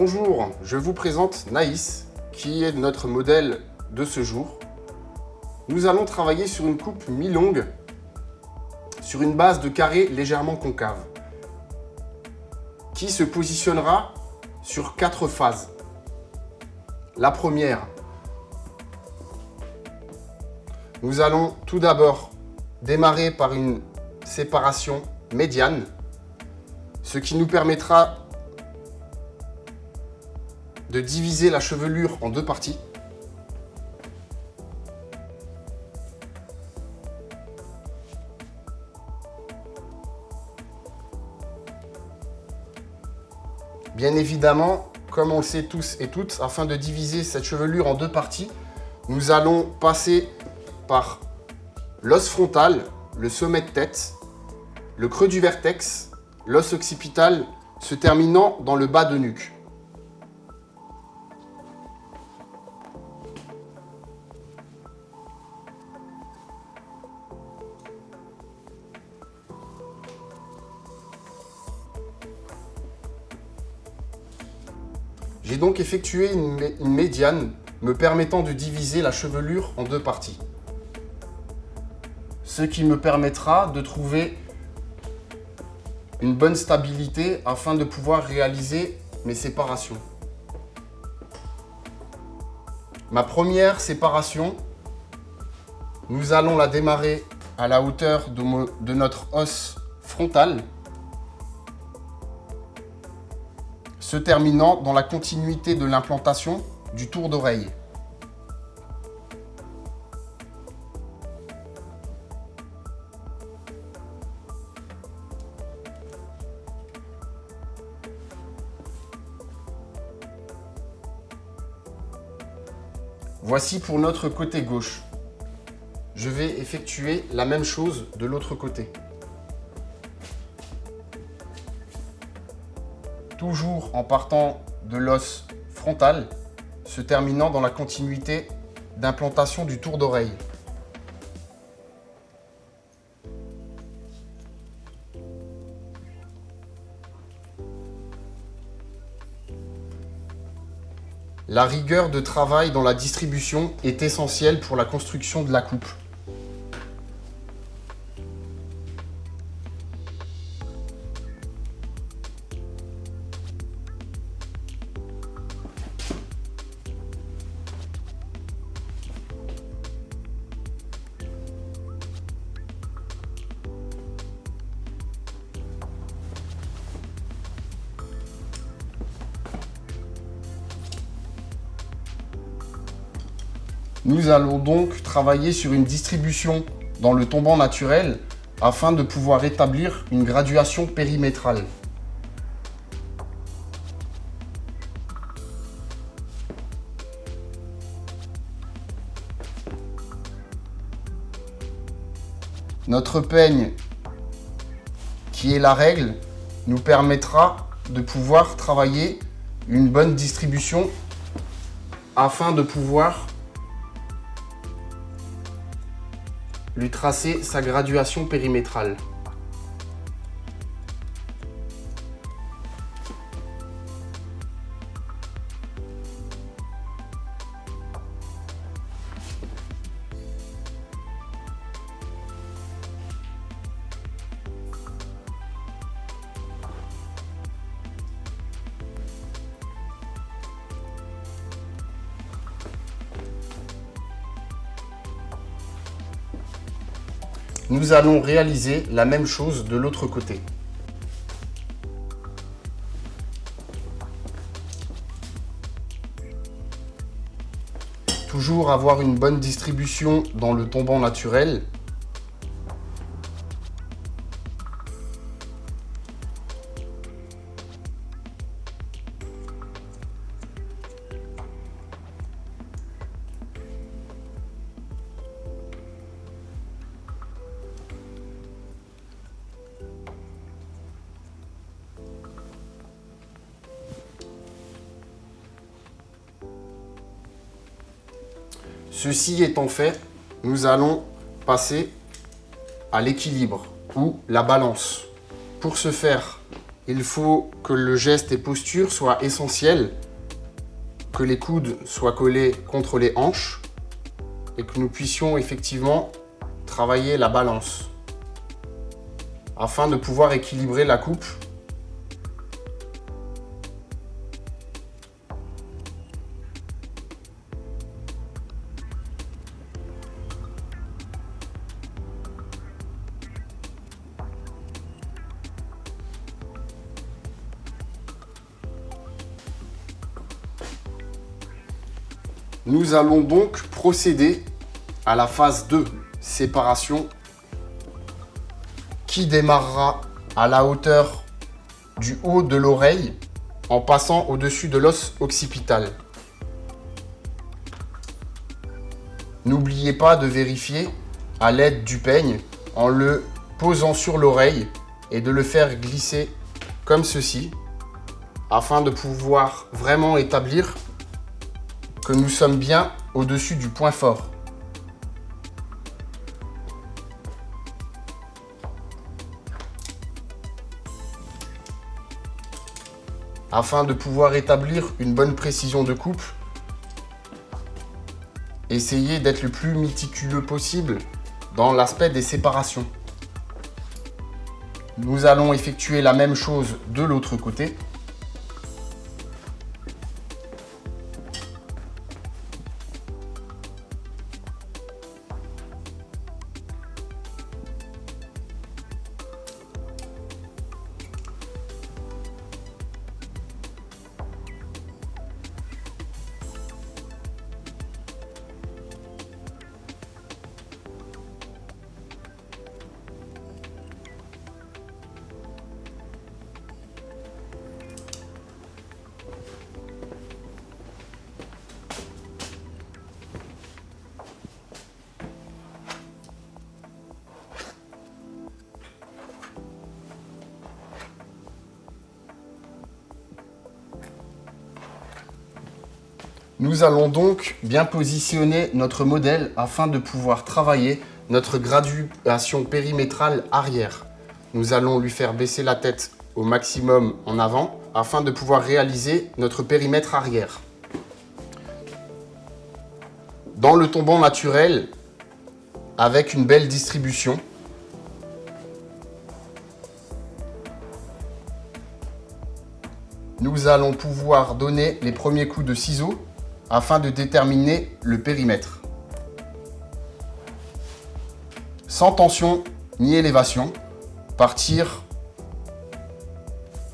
Bonjour, je vous présente Naïs, qui est notre modèle de ce jour. Nous allons travailler sur une coupe mi-longue, sur une base de carré légèrement concave, qui se positionnera sur 4 phases. La première, nous allons tout d'abord démarrer par une séparation médiane, ce qui nous permettra de diviser la chevelure en 2 parties. Bien évidemment, comme on le sait tous et toutes, afin de diviser cette chevelure en 2 parties, nous allons passer par l'os frontal, le sommet de tête, le creux du vertex, l'os occipital, se terminant dans le bas de nuque. J'ai donc effectué une médiane me permettant de diviser la chevelure en 2 parties. Ce qui me permettra de trouver une bonne stabilité afin de pouvoir réaliser mes séparations. Ma première séparation, nous allons la démarrer à la hauteur de notre os frontal, se terminant dans la continuité de l'implantation du tour d'oreille. Voici pour notre côté gauche. Je vais effectuer la même chose de l'autre côté. Toujours en partant de l'os frontal, se terminant dans la continuité d'implantation du tour d'oreille. La rigueur de travail dans la distribution est essentielle pour la construction de la coupe. Nous allons donc travailler sur une distribution dans le tombant naturel afin de pouvoir établir une graduation périmétrale. Notre peigne, qui est la règle, nous permettra de pouvoir travailler une bonne distribution afin de pouvoir lui tracer sa graduation périmétrale. Nous allons réaliser la même chose de l'autre côté. Toujours avoir une bonne distribution dans le tombant naturel. Ceci étant fait, nous allons passer à l'équilibre ou la balance. Pour ce faire, il faut que le geste et posture soient essentiels, que les coudes soient collés contre les hanches et que nous puissions effectivement travailler la balance afin de pouvoir équilibrer la coupe. Nous allons donc procéder à la phase 2, séparation, qui démarrera à la hauteur du haut de l'oreille en passant au-dessus de l'os occipital. N'oubliez pas de vérifier à l'aide du peigne en le posant sur l'oreille et de le faire glisser comme ceci afin de pouvoir vraiment établir que nous sommes bien au-dessus du point fort. Afin de pouvoir établir une bonne précision de coupe, essayez d'être le plus méticuleux possible dans l'aspect des séparations. Nous allons effectuer la même chose de l'autre côté. Nous allons donc bien positionner notre modèle afin de pouvoir travailler notre graduation périmétrale arrière. Nous allons lui faire baisser la tête au maximum en avant afin de pouvoir réaliser notre périmètre arrière. Dans le tombant naturel, avec une belle distribution, nous allons pouvoir donner les premiers coups de ciseaux afin de déterminer le périmètre. Sans tension ni élévation, partir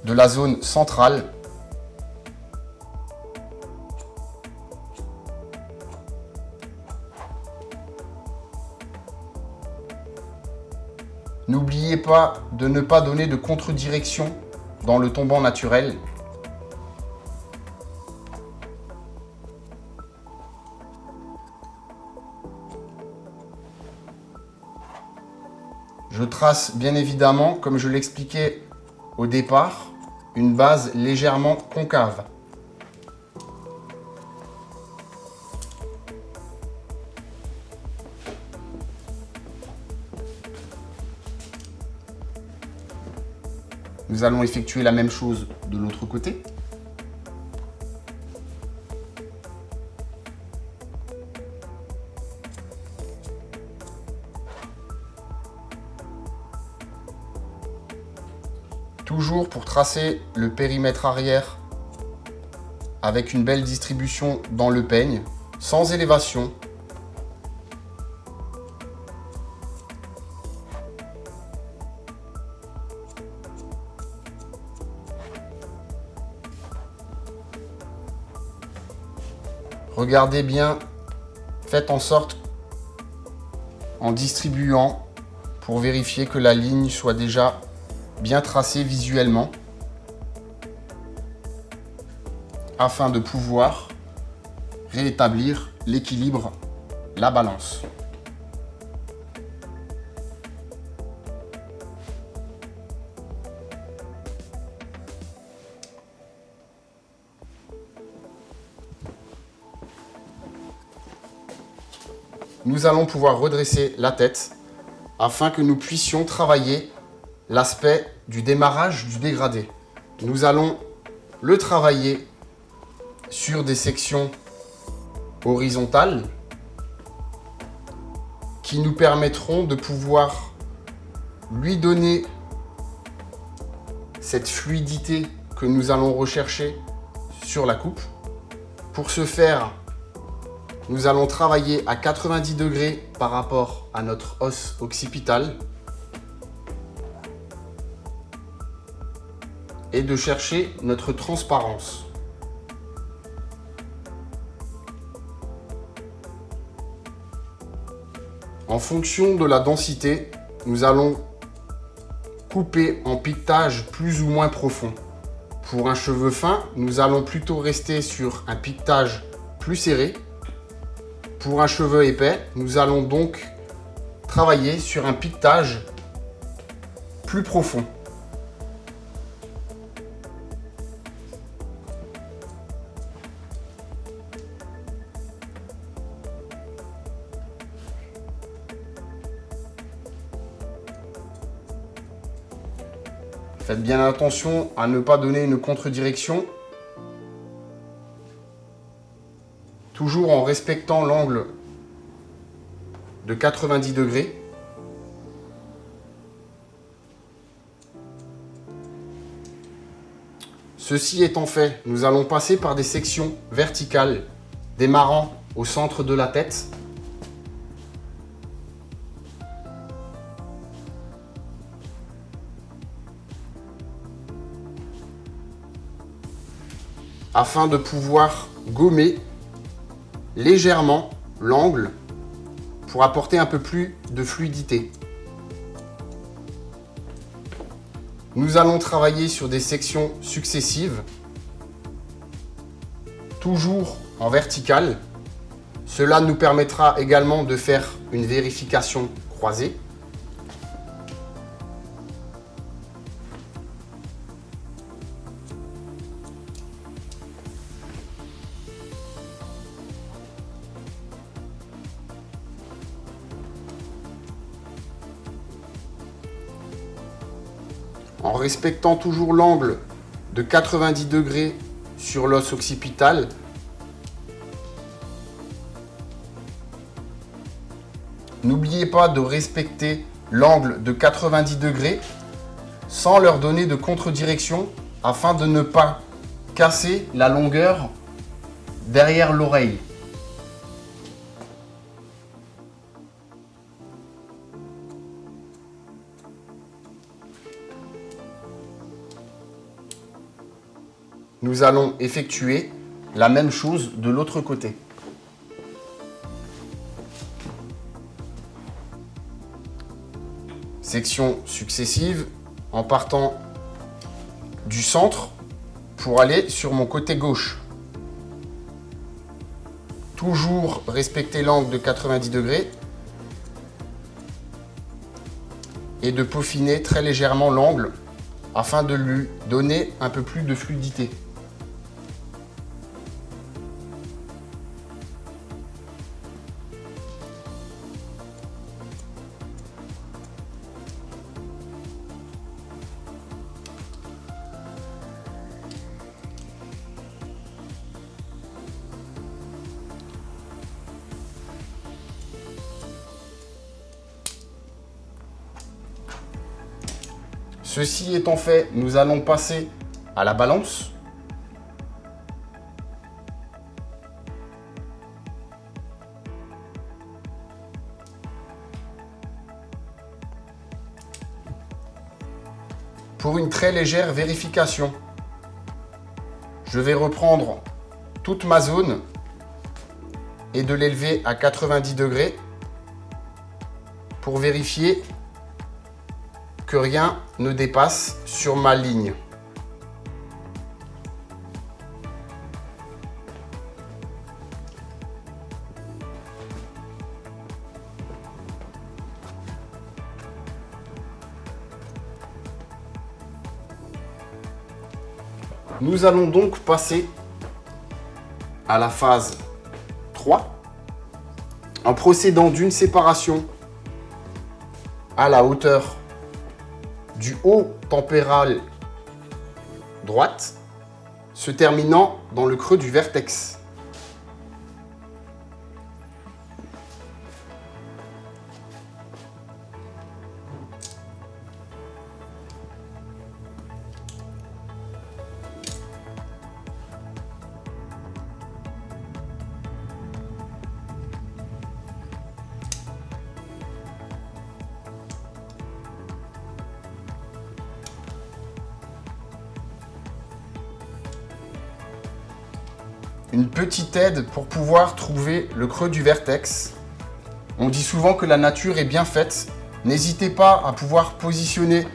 de la zone centrale N'oubliez pas de ne pas donner de contre-direction dans le tombant naturel. Je trace bien évidemment, comme je l'expliquais au départ, une base légèrement concave. Nous allons effectuer la même chose de l'autre côté. Toujours pour tracer le périmètre arrière avec une belle distribution dans le peigne, sans élévation. Regardez bien, faites en sorte, en distribuant, pour vérifier que la ligne soit déjà bien tracée visuellement, afin de pouvoir rétablir l'équilibre, la balance. Nous allons pouvoir redresser la tête afin que nous puissions travailler l'aspect du démarrage du dégradé. nous allons le travailler sur des sections horizontales qui nous permettront de pouvoir lui donner cette fluidité que nous allons rechercher sur la coupe. Pour ce faire, nous allons travailler à 90 degrés par rapport à notre os occipital et de chercher notre transparence. En fonction de la densité, nous allons couper en piquetage plus ou moins profond. Pour un cheveu fin, nous allons plutôt rester sur un piquetage plus serré. Pour un cheveu épais, nous allons donc travailler sur un piquetage plus profond. Faites bien attention à ne pas donner une contre-direction. Toujours en respectant l'angle de 90 degrés. Ceci étant fait, nous allons passer par des sections verticales, démarrant au centre de la tête. Afin de pouvoir gommer légèrement l'angle pour apporter un peu plus de fluidité. Nous allons travailler sur des sections successives, toujours en verticale. Cela nous permettra également de faire une vérification croisée. En respectant toujours l'angle de 90 degrés sur l'os occipital. N'oubliez pas de respecter l'angle de 90 degrés sans leur donner de contre-direction afin de ne pas casser la longueur derrière l'oreille. Nous allons effectuer la même chose de l'autre côté. Section successive en partant du centre pour aller sur mon côté gauche. Toujours respecter l'angle de 90 degrés et de peaufiner très légèrement l'angle afin de lui donner un peu plus de fluidité. Ceci étant fait, nous allons passer à la balance. Pour une très légère vérification, je vais reprendre toute ma zone et de l'élever à 90 degrés pour vérifier que rien ne dépasse sur ma ligne. Nous allons donc passer à la phase 3 en procédant d'une séparation à la hauteur du haut temporal droite, se terminant dans le creux du vertex. Une petite aide pour pouvoir trouver le creux du vertex. On dit souvent que la nature est bien faite. N'hésitez pas à pouvoir positionner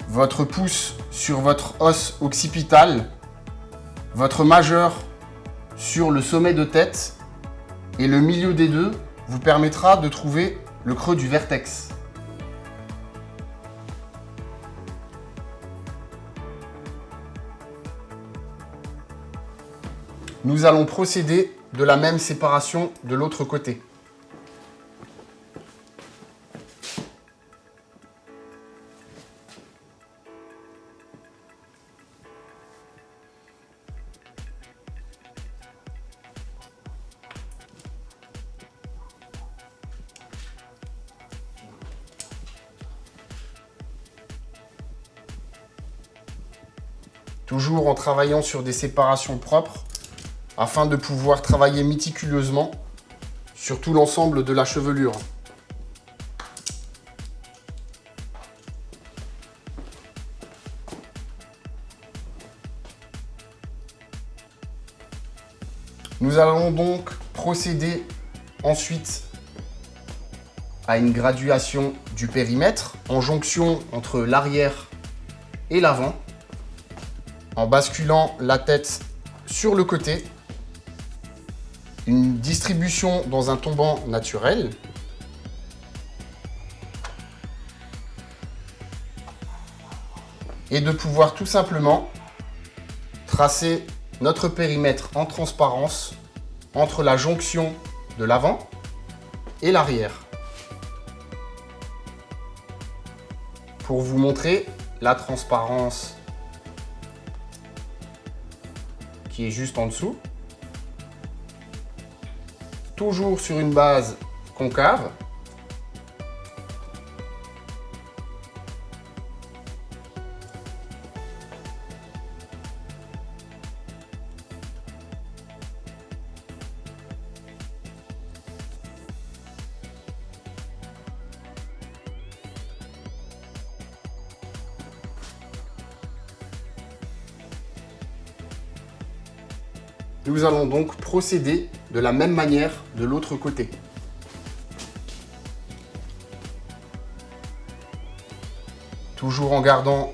votre pouce sur votre os occipital, votre majeur sur le sommet de tête et le milieu des deux vous permettra de trouver le creux du vertex. Nous allons procéder de la même séparation de l'autre côté. Toujours en travaillant sur des séparations propres, afin de pouvoir travailler méticuleusement sur tout l'ensemble de la chevelure. Nous allons donc procéder ensuite à une graduation du périmètre en jonction entre l'arrière et l'avant, en basculant la tête sur le côté. Une distribution dans un tombant naturel. Et de pouvoir tout simplement tracer notre périmètre en transparence entre la jonction de l'avant et l'arrière. Pour vous montrer la transparence qui est juste en dessous. Toujours sur une base concave. Nous allons donc procéder de la même manière de l'autre côté. Toujours en gardant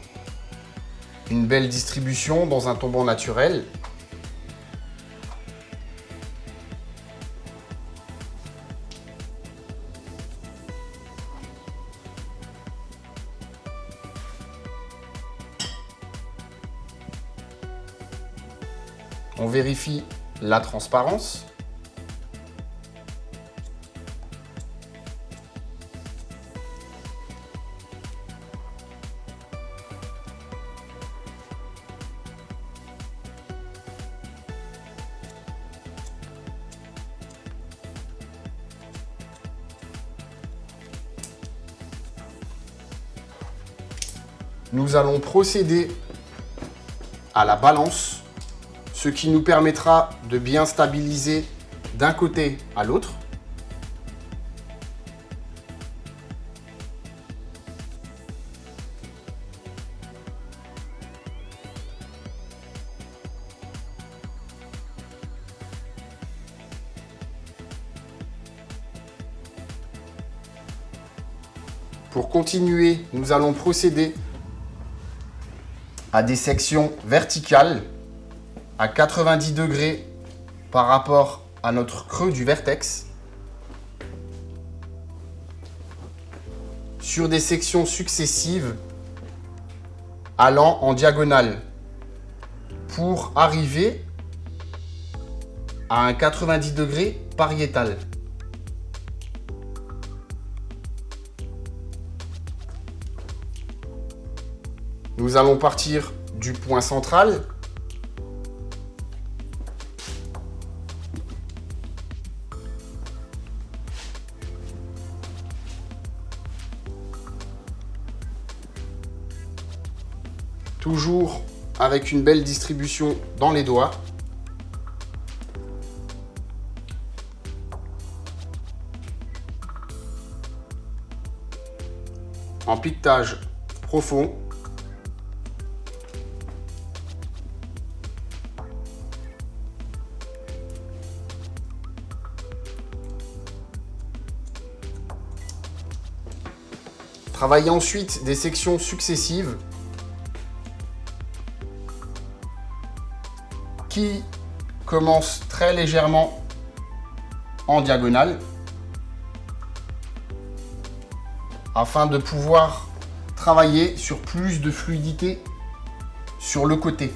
une belle distribution dans un tombant naturel. On vérifie la transparence. Nous allons procéder à la balance, ce qui nous permettra de bien stabiliser d'un côté à l'autre. Pour continuer, nous allons procéder à des sections verticales à 90 degrés par rapport à notre creux du vertex, sur des sections successives allant en diagonale pour arriver à un 90 degrés pariétal. Nous allons partir du point central. Toujours avec une belle distribution dans les doigts. En piquetage profond. Travaillez ensuite des sections successives qui commencent très légèrement en diagonale afin de pouvoir travailler sur plus de fluidité sur le côté.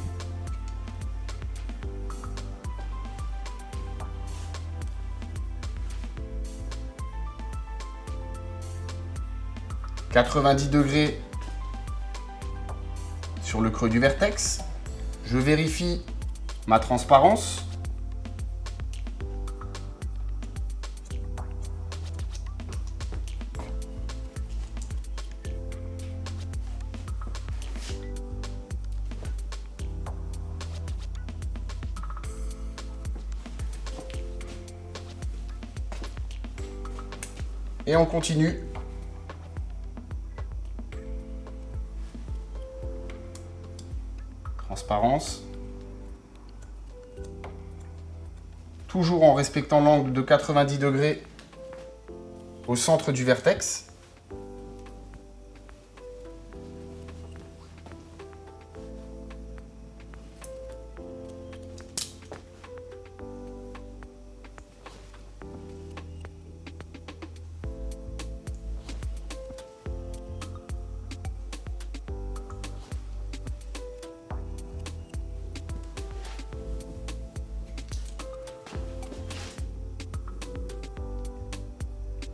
« 90 degrés sur le creux du vertex. Je vérifie ma transparence. Et on continue. Transparence. Toujours en respectant l'angle de 90 degrés au centre du vertex.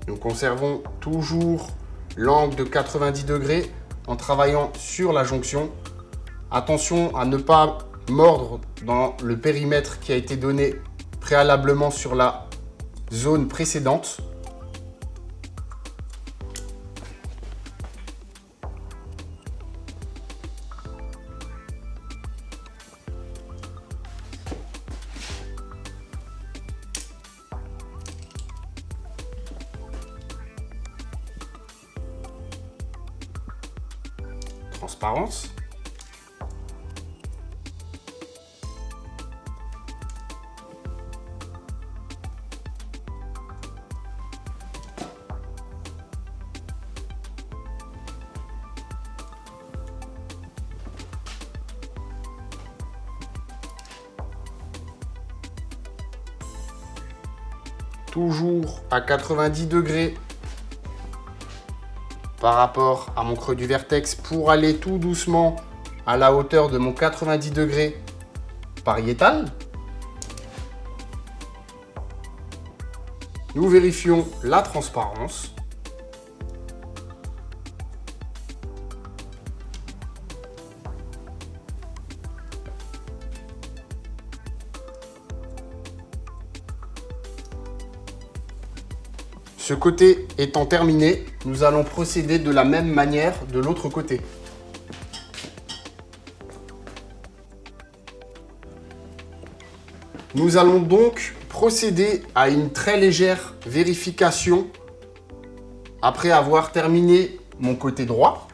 Nous conservons toujours l'angle de 90 degrés en travaillant sur la jonction. Attention à ne pas mordre dans le périmètre qui a été donné préalablement sur la zone précédente. Transparence. Toujours à 90 degrés par rapport à mon creux du vertex pour aller tout doucement à la hauteur de mon 90 degrés pariétal. Nous vérifions la transparence. Ce côté étant terminé, nous allons procéder de la même manière de l'autre côté. Nous allons donc procéder à une très légère vérification après avoir terminé mon côté droit.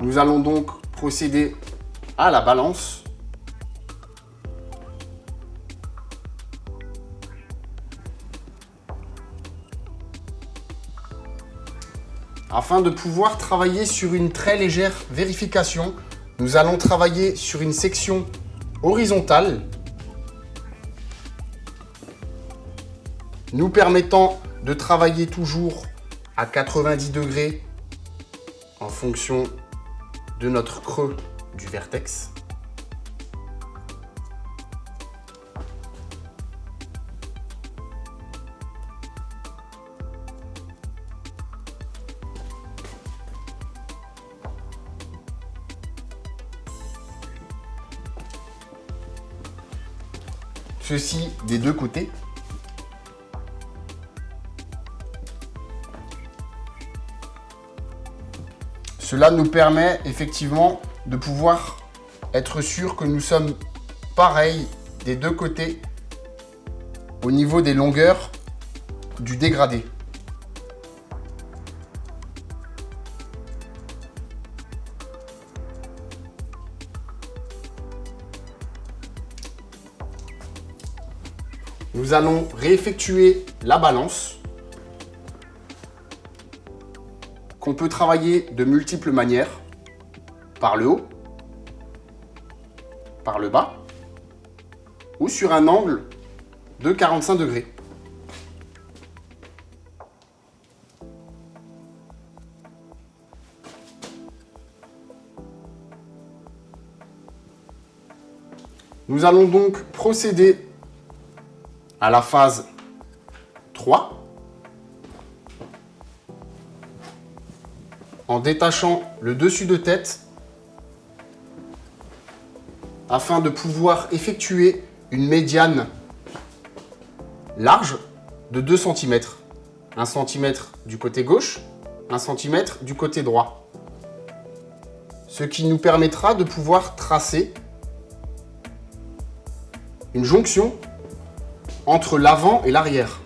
Nous allons donc procéder à la balance. Afin de pouvoir travailler sur une très légère vérification, nous allons travailler sur une section horizontale, nous permettant de travailler toujours à 90 degrés en fonction de notre creux du vertex. Ceci des deux côtés. Cela nous permet effectivement de pouvoir être sûr que nous sommes pareils des deux côtés au niveau des longueurs du dégradé. Nous allons réeffectuer la balance qu'on peut travailler de multiples manières, par le haut, par le bas ou sur un angle de 45 degrés. Nous allons donc procéder à la phase 3 en détachant le dessus de tête afin de pouvoir effectuer une médiane large de 2 cm. 1 cm du côté gauche, 1 cm du côté droit. Ce qui nous permettra de pouvoir tracer une jonction entre l'avant et l'arrière.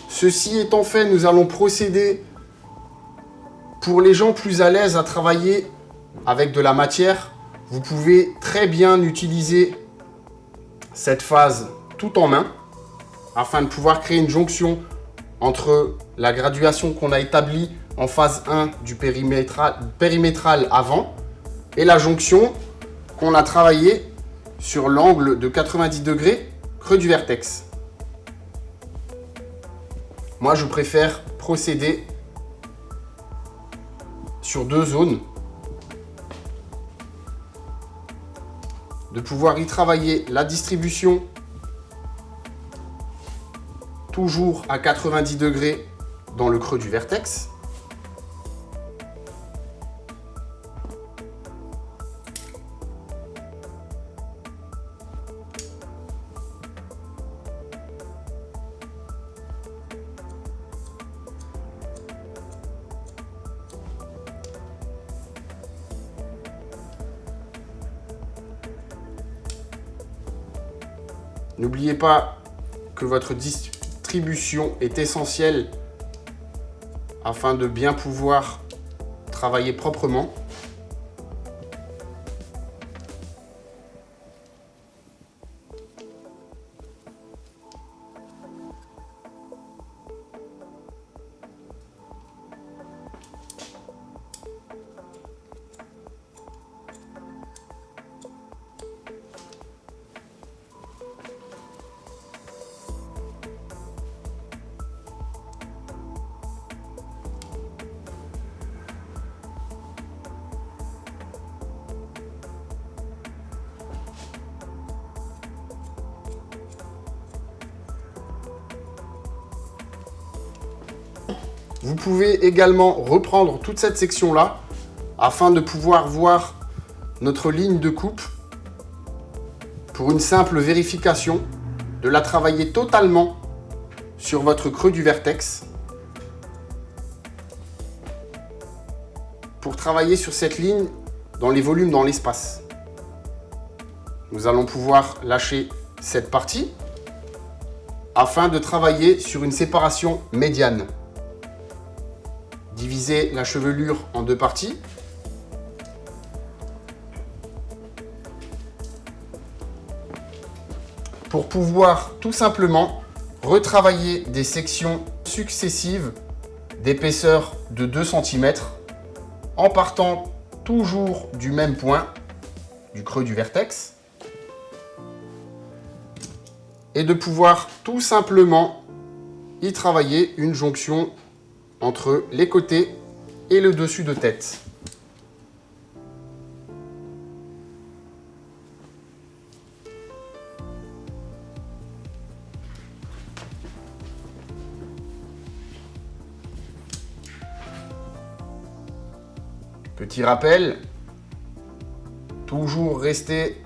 Ceci étant fait, nous allons procéder, pour les gens plus à l'aise à travailler avec de la matière, vous pouvez très bien utiliser cette phase tout en main afin de pouvoir créer une jonction entre la graduation qu'on a établie en phase 1 du périmétral avant et la jonction qu'on a travaillée sur l'angle de 90 degrés creux du vertex. Moi, je préfère procéder sur 2 zones, de pouvoir y travailler la distribution toujours à 90 degrés dans le creux du vertex. N'oubliez pas que votre distribution est essentielle afin de bien pouvoir travailler proprement. Vous pouvez également reprendre toute cette section-là afin de pouvoir voir notre ligne de coupe pour une simple vérification, de la travailler totalement sur votre creux du vertex. pour travailler sur cette ligne dans les volumes dans l'espace. Nous allons pouvoir lâcher cette partie afin de travailler sur une séparation médiane. Diviser la chevelure en deux parties. Pour pouvoir tout simplement retravailler des sections successives d'épaisseur de 2 cm en partant toujours du même point, du creux du vertex, et de pouvoir tout simplement y travailler une jonction entre les côtés et le dessus de tête. Petit rappel, toujours rester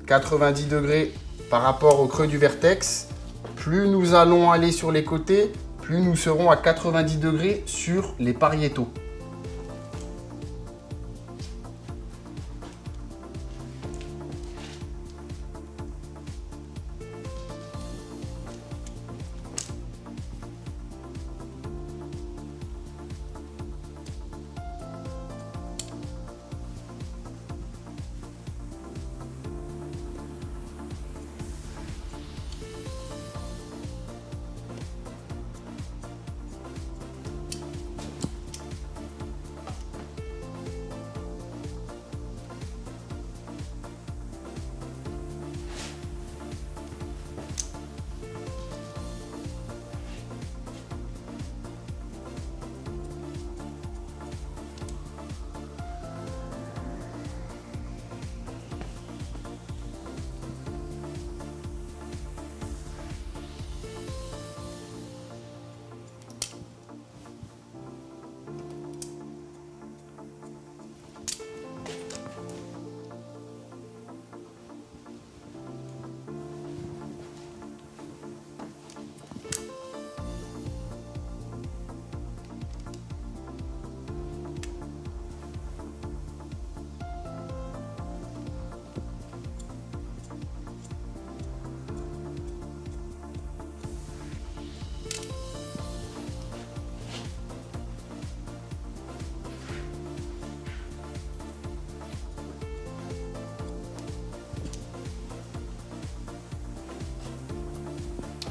90 degrés par rapport au creux du vertex. Plus nous allons aller sur les côtés, plus nous serons à 90 degrés sur les pariétaux.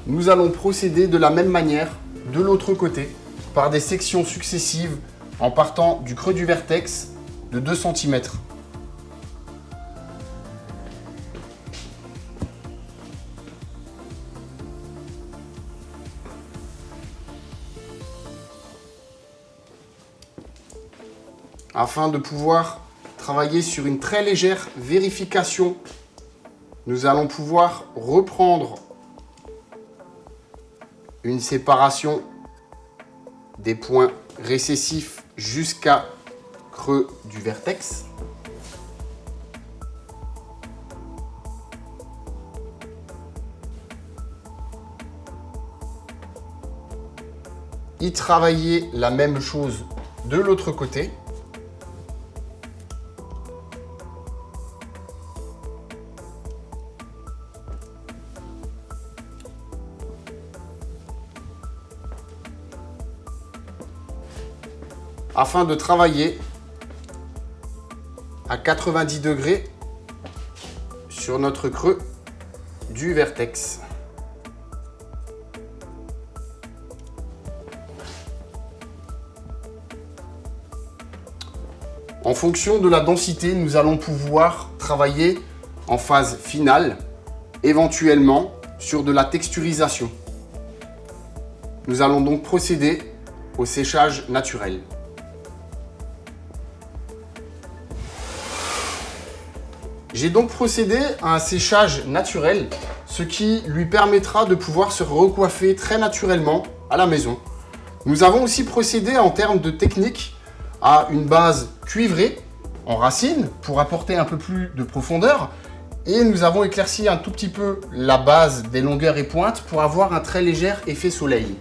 Nous allons procéder de la même manière de l'autre côté par des sections successives en partant du creux du vertex de 2 cm. Afin de pouvoir travailler sur une très légère vérification, nous allons pouvoir reprendre une séparation des points récessifs jusqu'à creux du vertex. Y travailler la même chose de l'autre côté. Afin de travailler à 90 degrés sur notre creux du vertex. En fonction de la densité, nous allons pouvoir travailler en phase finale, éventuellement sur de la texturisation. Nous allons donc procéder au séchage naturel. J'ai donc procédé à un séchage naturel, ce qui lui permettra de pouvoir se recoiffer très naturellement à la maison. Nous avons aussi procédé en termes de technique à une base cuivrée en racine pour apporter un peu plus de profondeur, et nous avons éclairci un tout petit peu la base des longueurs et pointes pour avoir un très léger effet soleil.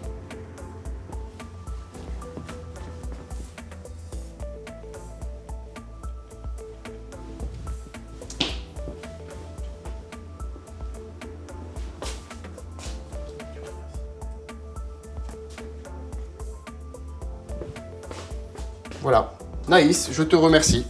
Voilà. Naïs, je te remercie.